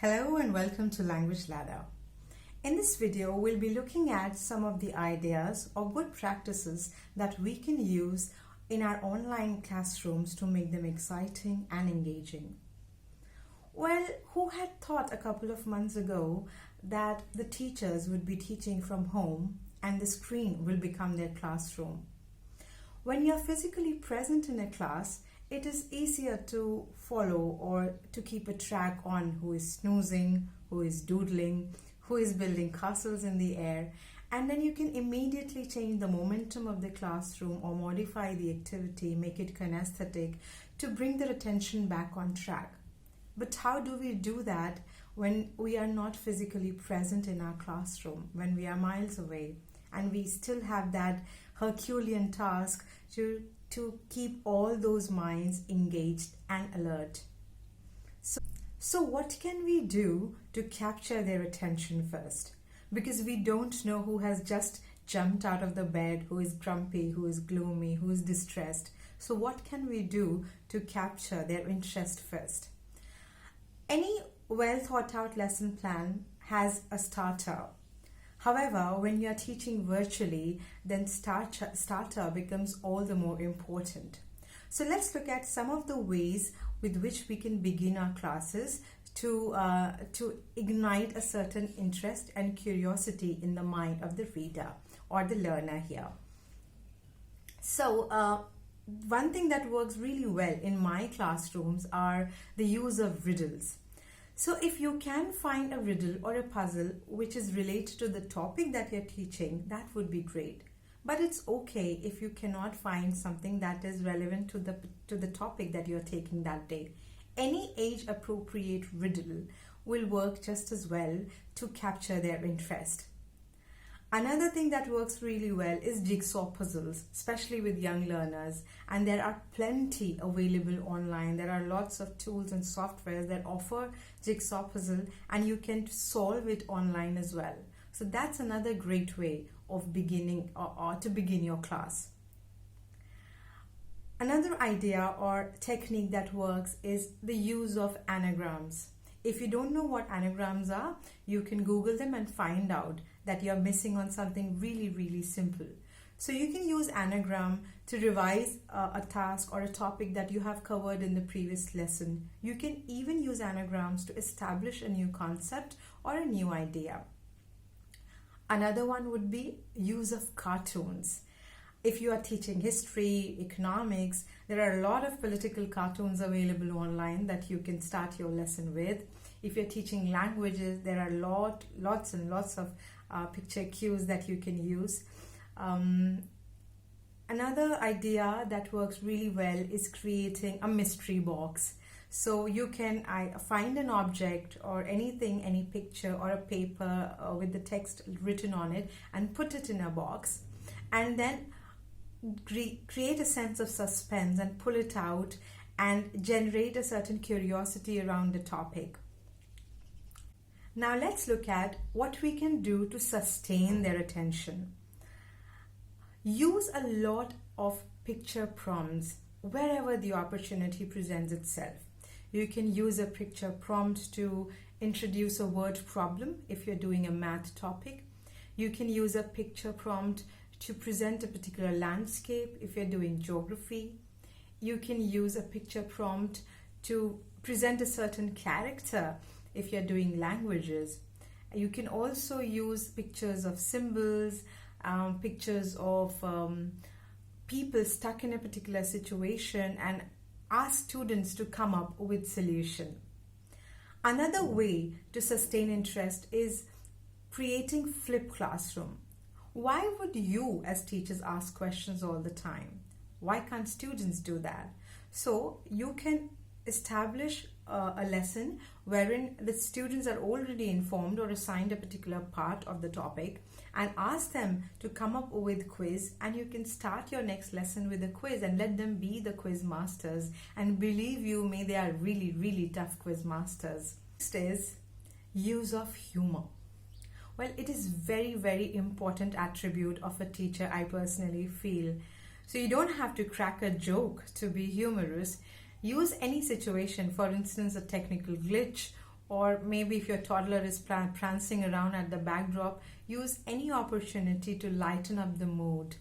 Hello and welcome to Language Ladder. In this video, we'll be looking at some of the ideas or good practices that we can use in our online classrooms to make them exciting and engaging. Well, who had thought a couple of months ago that the teachers would be teaching from home and the screen will become their classroom? When you're physically present in a class, it is easier to follow or to keep a track on who is snoozing, who is doodling, who is building castles in the air, and then you can immediately change the momentum of the classroom or modify the activity, make it kinesthetic to bring their attention back on track. But how do we do that when we are not physically present in our classroom, when we are miles away, and we still have that Herculean task to keep all those minds engaged and alert? So what can we do to capture their attention first? Because we don't know who has just jumped out of the bed, who is grumpy, who is gloomy, who is distressed. So what can we do to capture their interest first? Any well thought out lesson plan has a starter. However, when you are teaching virtually, then starter becomes all the more important. So let's look at some of the ways with which we can begin our classes to ignite a certain interest and curiosity in the mind of the reader or the learner here. So one thing that works really well in my classrooms are the use of riddles. So if you can find a riddle or a puzzle which is related to the topic that you're teaching, that would be great. But it's okay if you cannot find something that is relevant to the topic that you're taking that day. Any age-appropriate riddle will work just as well to capture their interest. Another thing that works really well is jigsaw puzzles, especially with young learners. And there are plenty available online. There are lots of tools and softwares that offer jigsaw puzzle, and you can solve it online as well. So that's another great way of beginning or to begin your class. Another idea or technique that works is the use of anagrams. If you don't know what anagrams are, you can Google them and find out that you're missing on something really simple. So you can use anagram to revise a task or a topic that you have covered in the previous lesson. You can even use anagrams to establish a new concept or a new idea. Another one would be use of cartoons. If you are teaching history, economics, there are a lot of political cartoons available online that you can start your lesson with. If you're teaching languages, there are lots and lots of picture cues that you can use. Another idea that works really well is creating a mystery box. So you can find an object or anything, any picture or a paper with the text written on it, and put it in a box, and then create a sense of suspense and pull it out and generate a certain curiosity around the topic. Now let's look at what we can do to sustain their attention. Use a lot of picture prompts wherever the opportunity presents itself. You can use a picture prompt to introduce a word problem if you're doing a math topic. You can use a picture prompt to present a particular landscape if you're doing geography. You can use a picture prompt to present a certain character if you're doing languages. You can also use pictures of symbols, pictures of people stuck in a particular situation, and ask students to come up with solution. Another way to sustain interest is creating flipped classroom. Why would you as teachers ask questions all the time? Why can't students do that? So you can establish a lesson wherein the students are already informed or assigned a particular part of the topic, and ask them to come up with quiz, and you can start your next lesson with a quiz and let them be the quiz masters, and believe you me, they are really tough quiz masters. Next is use of humor. Well, it is very important attribute of a teacher, I personally feel. So you don't have to crack a joke to be humorous. Use any situation, for instance, a technical glitch or maybe if your toddler is prancing around at the backdrop, use any opportunity to lighten up the mood.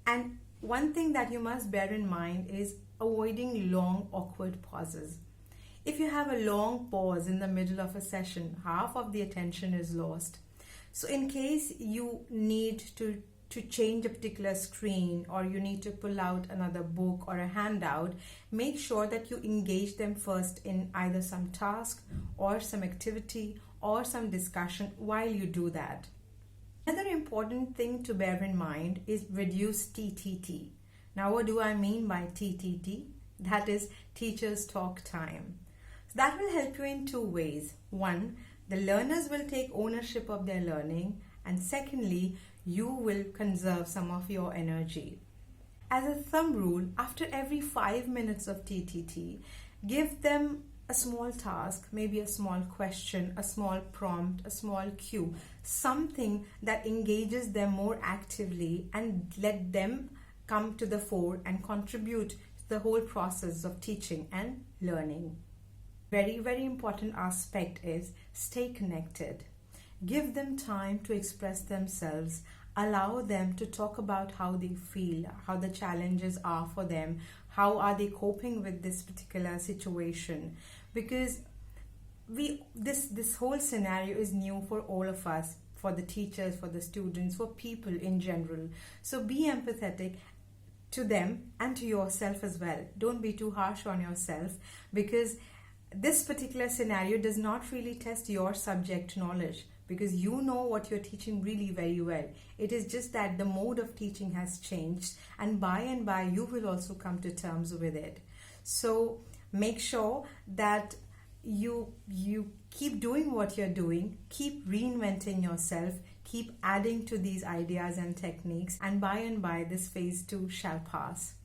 And one thing that you must bear in mind is avoiding long, awkward pauses. If you have a long pause in the middle of a session, half of the attention is lost. So in case you need to change a particular screen, or you need to pull out another book or a handout, make sure that you engage them first in either some task or some activity or some discussion while you do that. Another important thing to bear in mind is reduce TTT. Now, what do I mean by TTT? That is teachers talk time. So that will help you in two ways. One, the learners will take ownership of their learning, and secondly, you will conserve some of your energy. As a thumb rule, after every 5 minutes of TTT, give them a small task, maybe a small question, a small prompt, a small cue, something that engages them more actively and let them come to the fore and contribute to the whole process of teaching and learning. Very, very important aspect is stay connected. Give them time to express themselves. Allow them to talk about how they feel, how the challenges are for them, how are they coping with this particular situation. Because this whole scenario is new for all of us, for the teachers, for the students, for people in general. So be empathetic to them and to yourself as well. Don't be too harsh on yourself, because this particular scenario does not really test your subject knowledge, because you know what you're teaching really very well. It is just that the mode of teaching has changed, and by you will also come to terms with it. So make sure that you keep doing what you're doing, keep reinventing yourself, keep adding to these ideas and techniques, and by this phase too shall pass.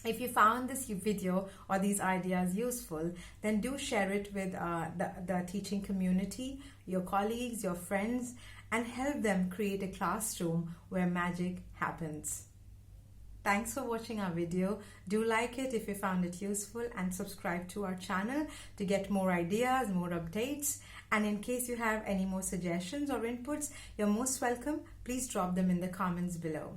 If you found this video or these ideas useful, then do share it with the teaching community, your colleagues, your friends, and help them create a classroom where magic happens. Thanks for watching our video. Do like it if you found it useful, and subscribe to our channel to get more ideas, more updates. And in case you have any more suggestions or inputs, you're most welcome. Please drop them in the comments below.